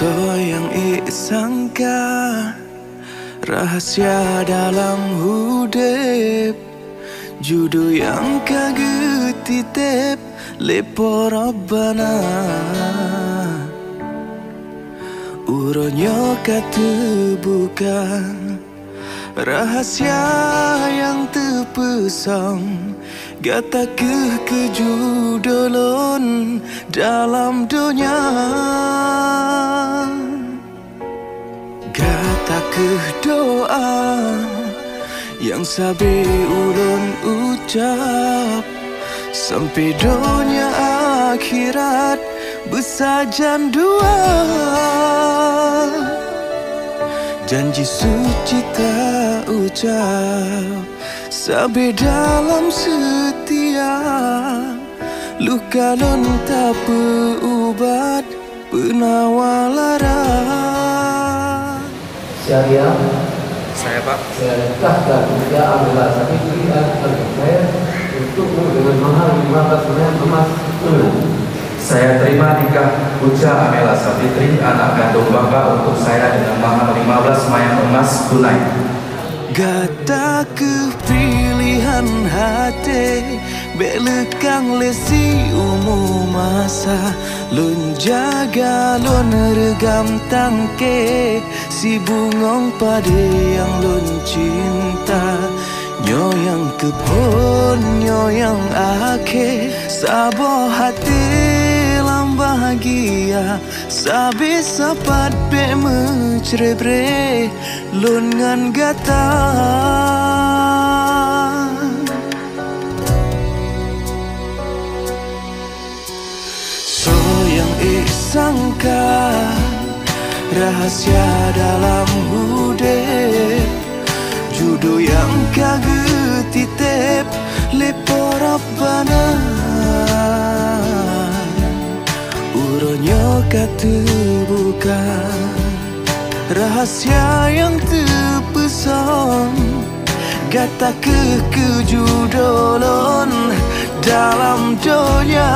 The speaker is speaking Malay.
Soyang sangka rahasia dalam hudep, judo yang kagetitip lepo Rabbana. Uronyo kata bukan rahasia yang terpesong, gata kejudolon dalam dunia. Gata doa yang sabi ulun ucap, sampai dunia akhirat bersajan dua. Janji suci tak ucap, sabi dalam setia. Luka lun tak berubat, penawar lara. Syariah. Saya Pak. Saya nikahkan dia ambil sapi pilihan saya untuk dengan mahal 15 emas tunai. Saya terima nikah Puja Amela Sapitri, anak kandung Bapak, untuk saya dengan mahar 15 mayang emas tunai. Gata kepilihan hati, belekang lesi umum masa. Lun jaga lun regam tangke, si bungong pade yang lun cinta. Nyo yang kebun, nyo yang ake, sabo hati lam bahagia. Sabi sapat be mencerebre, lun ngan gata. Soyang sangka rahasia dalam hudep, judo yang kagetitip lepo Rabbana. Uronyo kata bukan rahasia yang terpesong, gata kejudolon dalam dunia.